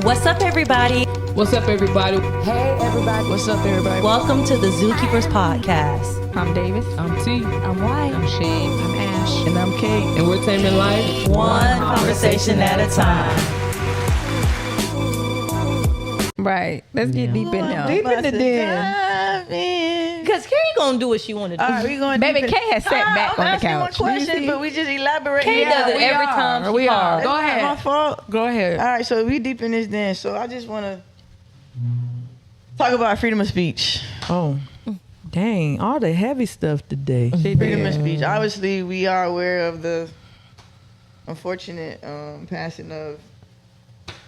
What's up, everybody? What's up, everybody? Hey, everybody. What's up, everybody? Welcome to the Zookeepers Podcast. I'm Davis. I'm T. I'm White. I'm Shane. I'm Ash. And I'm Kate. And we're taming life One conversation at a time. Right. Let's get deep in there. Deep in the den. Because Carrie gonna do what she want to do. All right, we going Baby K has sat back on the couch. One question, but we just elaborate. Kay does it every time she we are. calls. Go ahead. My fault. Go ahead. All right, so we deep in this then. So I just want to talk about freedom of speech. Oh, dang. All the heavy stuff today. Freedom of speech. Obviously, we are aware of the unfortunate passing of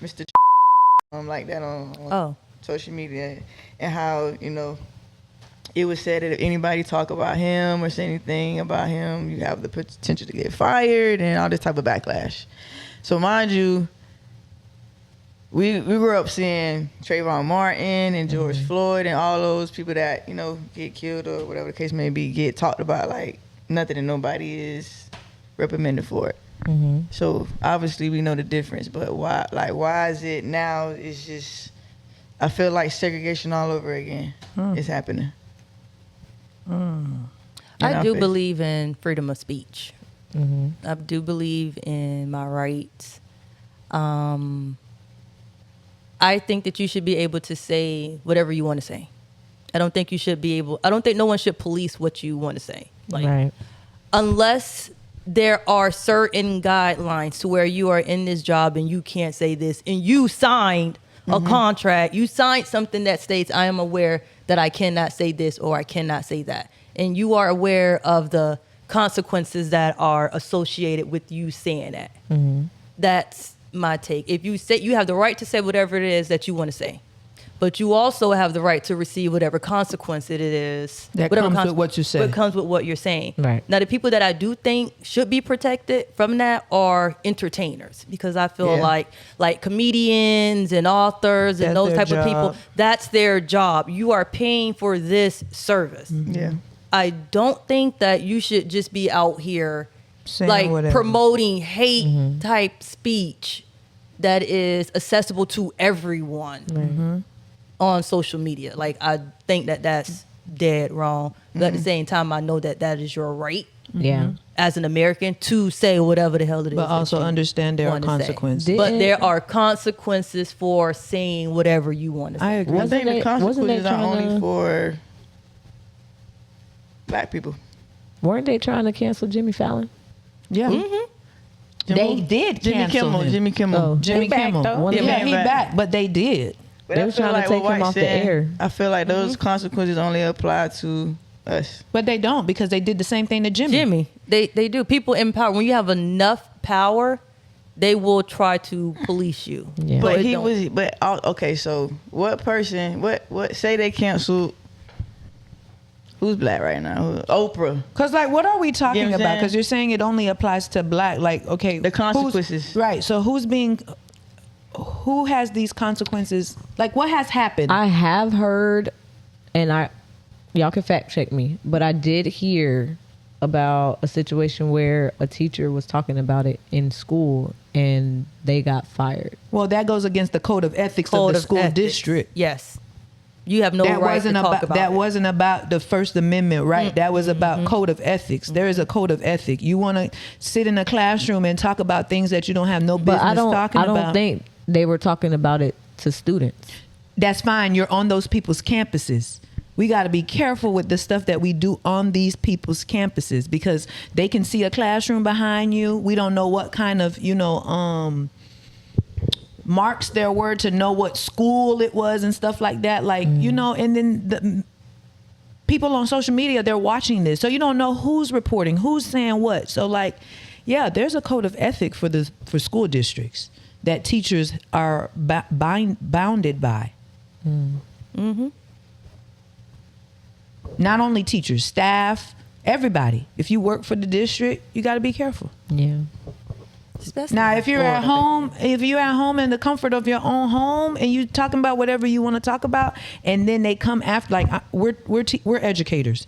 Mr. Like that on social media, and how, you know, it was said that if anybody talk about him or say anything about him, you have the potential to get fired and all this type of backlash. So mind you, we grew up seeing Trayvon Martin and George Floyd and all those people that, you know, get killed or whatever the case may be, get talked about like nothing, and nobody is reprimanded for it. So obviously we know the difference, but why is it now? It's just, I feel like segregation all over again is happening. I do believe in freedom of speech. I do believe in my rights. I think that you should be able to say whatever you want to say. I don't think no one should police what you want to say. Right. Unless there are certain guidelines to where you are in this job and you can't say this, and you signed a contract, you signed something that states I am aware that I cannot say this or I cannot say that. And you are aware of the consequences that are associated with you saying that. That's my take. If you say, you have the right to say whatever it is that you want to say, but you also have the right to receive whatever consequence it is. That comes with what you say. What comes with what you're saying. Right. Now, the people that I do think should be protected from that are entertainers, because I feel like comedians and authors and those type of people, that's their job. You are paying for this service. Yeah. I don't think that you should just be out here Saying like whatever. promoting hate type speech that is accessible to everyone on social media. Like, I think that that's dead wrong. But at the same time, I know that that is your right Yeah. as an American to say whatever the hell it is. But that also you understand there are wanna say. consequences. But there are consequences for saying whatever you want to say. I agree. I think the wasn't they consequences are trying only to- for black people. Weren't they trying to cancel Jimmy Fallon? Yeah. They did cancel him. Jimmy Kimmel. Oh. Jimmy He back, Kimmel. though. Yeah, Yeah, he back. back, but they did. But They I were feel trying to like take what him White off the said, air. I feel like those consequences only apply to us. But they don't, because they did the same thing to Jimmy. They do. People in power, when you have enough power, they will try to police you. Yeah. But it he don't. was. But okay, so what person? What? Say they canceled. Who's black right now? Oprah. Because, like, what are we talking You know what I'm about? saying? Because you're saying it only applies to black. Like, okay. The consequences. Right. So who has these consequences? Like, what has happened? I have heard, and y'all can fact check me, but I did hear about a situation where a teacher was talking about it in school and they got fired. Well, that goes against the code of ethics of the school ethics. district. Yes. You have no That right wasn't to talk about about that it. wasn't about the First Amendment, right? That was about code of ethics. There is a code of ethics. You want to sit in a classroom and talk about things that you don't have no business But I talking about. don't think they were talking about it to students. That's fine. You're on those people's campuses. We got to be careful with the stuff that we do on these people's campuses, because they can see a classroom behind you. We don't know what kind of, marks there were to know what school it was and stuff like that. Like, and then the people on social media, they're watching this. So you don't know who's reporting, who's saying what. So, like, yeah, there's a code of ethic for school districts that teachers are bounded by. Not only teachers, staff, everybody. If you work for the district, you got to be careful. Yeah. Especially Now, if you're in at Florida. home in the comfort of your own home, and you talking about whatever you want to talk about, and then they come after, like, we're educators.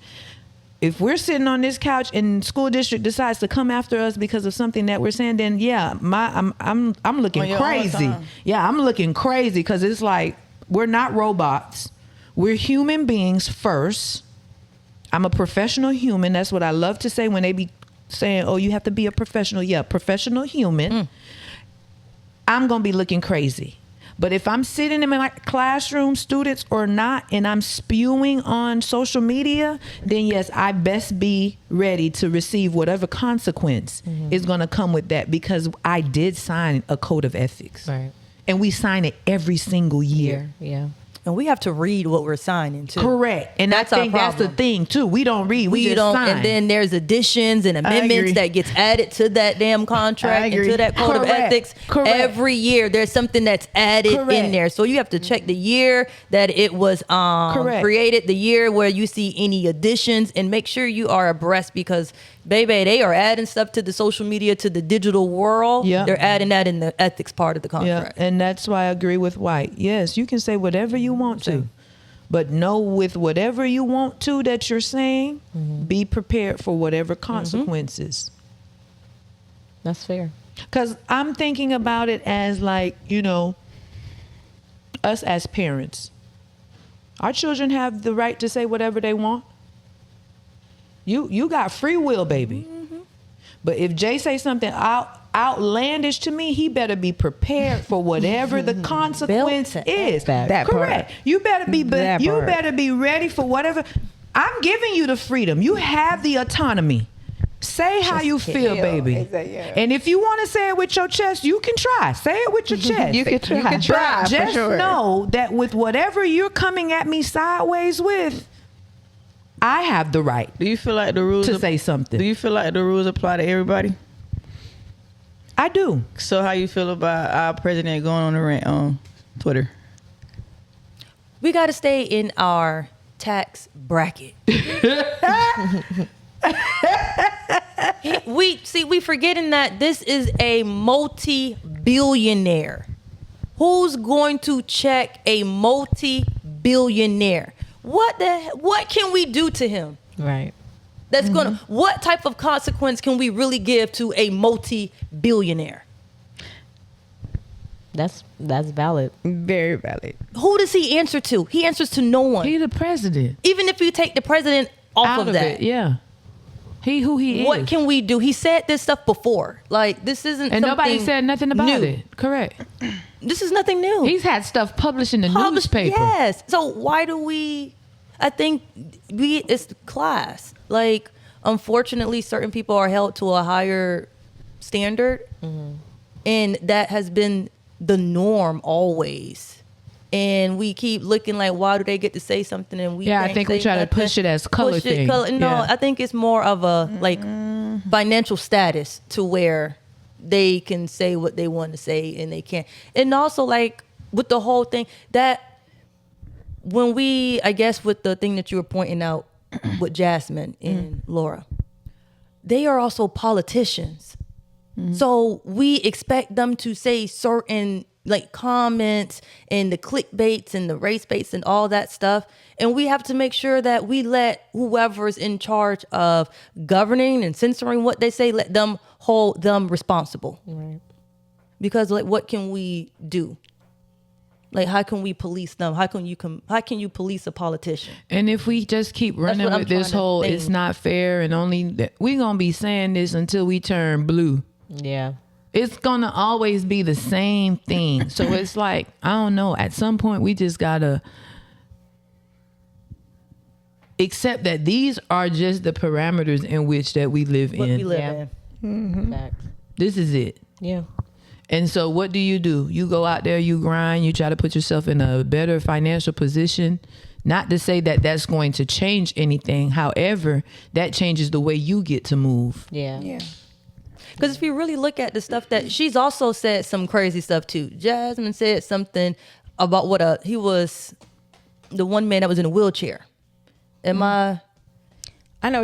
if we're sitting on this couch and school district decides to come after us because of something that we're saying, then yeah, I'm looking On your own crazy. time. Yeah, I'm looking crazy because it's like we're not robots. We're human beings first. I'm a professional human. That's what I love to say when they be saying, "Oh, you have to be a professional." Yeah, professional human. I'm gonna be looking crazy. But if I'm sitting in my classroom, students or not, and I'm spewing on social media, then yes, I best be ready to receive whatever consequence is going to come with that, because I did sign a code of ethics. Right. And we sign it every single year. Yeah. And we have to read what we're signing too. Correct. And That's I our think that's the problem. thing too. We don't read. We just don't, sign. and then there's additions and amendments agree. that gets added to that damn contract I and agree. to that code of Correct. ethics. Correct. Every year there's something that's added Correct. in there. So you have to check the year that it was Correct. created, the year where you see any additions, and make sure you are abreast, because baby, they are adding stuff to the social media, to the digital world. Yeah. They're adding that in the ethics part of the Yeah, contract. and that's why I agree with White. Yes, you can say whatever you want to, but know with whatever you want to that you're saying, be prepared for whatever consequences. That's fair. Because I'm thinking about it as like, us as parents. Our children have the right to say whatever they want. You got free will, baby. But if Jay say something outlandish to me, he better be prepared for whatever the consequence Built is. that part. Correct. You better be That you part. better be ready for whatever. I'm giving you the freedom. You have the autonomy. Say how you feel, baby. Exactly, yeah. And if you want to say it with your chest, you can try. Say it with your chest. You can try. You can try, But for just sure. know that with whatever you're coming at me sideways with, I have the right Do you feel like the rules to say something. Do you feel like the rules apply to everybody? I do. So how you feel about our president going on a rant on Twitter? We got to stay in our tax bracket. we forgetting that this is a multi-billionaire. Who's going to check a multi-billionaire? What can we do to him? Right. That's gonna. What type of consequence can we really give to a multi-billionaire? That's valid. Very valid. Who does he answer to? He answers to no one. He the president. Even if you take the president off Out of of that, it, yeah. He who he is. what can we do? He said this stuff before. Like, this isn't and nobody something said nothing about new. it. Correct. This is nothing new. He's had stuff published in the Published- newspaper. Yes. So why do we? I think it's class. Like, unfortunately, certain people are held to a higher standard, and that has been the norm always. And we keep looking like, why do they get to say something and we? Yeah, I can't think we say try to nothing? push it as color Push it thing. color- No, Yeah. I think it's more of a like financial status to where they can say what they want to say and they can't. And also, like, with the whole thing that when we, I guess, with the thing that you were pointing out with Jasmine and Laura, they are also politicians. So we expect them to say certain like comments and the clickbaits and the race baits and all that stuff. And we have to make sure that we let whoever's in charge of governing and censoring what they say, let them hold them responsible. Right. Because like, what can we do? Like, how can we police them? How can you police a politician? And if we just keep running what I'm with this trying to whole think. it's not fair and only we're going to be saying this until we turn blue. Yeah. It's going to always be the same thing. So it's like, I don't know, at some point we just got to accept that these are just the parameters in which that we live What in. we live Yeah. in. Facts. This is it. Yeah. And so what do? You go out there, you grind, you try to put yourself in a better financial position. Not to say that that's going to change anything. However, that changes the way you get to move. Yeah. Yeah. Because if you really look at the stuff that she's also said some crazy stuff too. Jasmine said something about he was the one man that was in a wheelchair. I know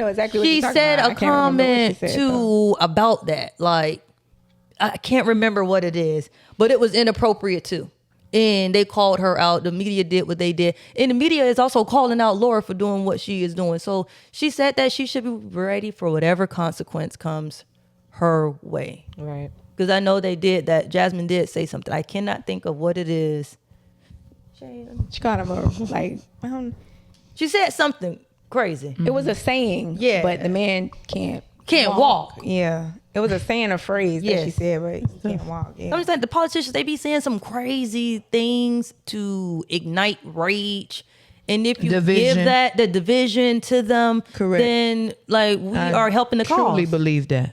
exactly what she you're talking said about. a I can't remember what comment she said, though. too about that. Like, I can't remember what it is, but it was inappropriate too. And they called her out. The media did what they did. And the media is also calling out Laura for doing what she is doing. So she said that she should be ready for whatever consequence comes her way. Right. Because I know they did that. Jasmine did say something. I cannot think of what it is. She called him a, like, I don't, She said something crazy. it was a saying. Yeah. But the man can't walk. Yeah. It was a saying, a phrase that Yes. she said, but he can't walk. Yeah. I'm just saying the politicians, they be saying some crazy things to ignite rage. And if you Division. give that, the division to them, Correct. then like we are helping the cause. Truly believe that.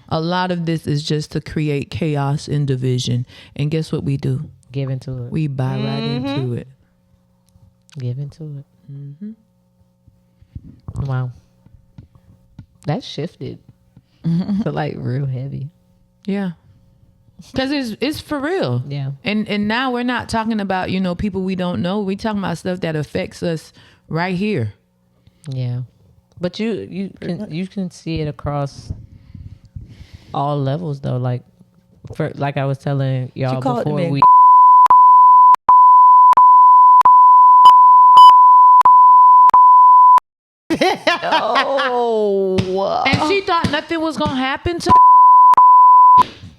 A lot of this is just to create chaos and division. And guess what we do? Give into it. We buy right into it. Give into it. Wow. That shifted to like real heavy. Yeah. Because it's for real. Yeah. And now we're not talking about, people we don't know. We talking about stuff that affects us right here. Yeah. But you can see it across all levels though. Like I was telling y'all called before me. we Oh. And she thought nothing was going to happen to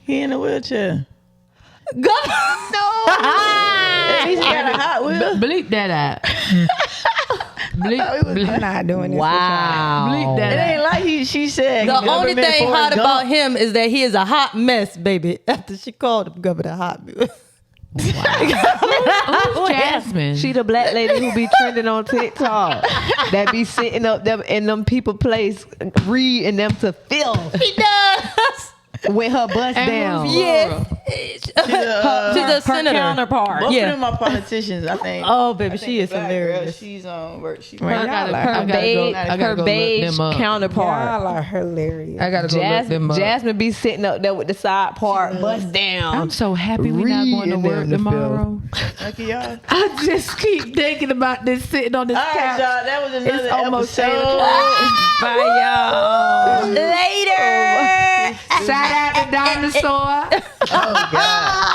He in a wheelchair. Go. At least he got a Hot Wheel. bleep that out. I'm not doing this. wow. Bleep It that ain't out. like she said. The only government thing Forrest hot Gump. about him is that he is a hot mess, baby. After she called him Governor Hot. Who's Jasmine? She the black lady who be trending on TikTok that be sitting up them in them people place reading them to filth He does. with her bust And down. who's Yes. She's a Her senator. counterpart. Both Yeah. of them are politicians, I think. Oh, baby, I think she the is black hilarious. Girl, she's on work. She Right. I gotta Her go beige, look them up. counterpart. Y'all are hilarious. I gotta go look them up. Jasmine be sitting up there with the side part bust down. I'm so happy we're not going to Reading work them to tomorrow. Lucky y'all. I just keep thinking about this sitting on this All right, couch. y'all. That was another It's almost 8 episode. o'clock. Bye, y'all. Later. Shout out to Dinosaur. Oh God.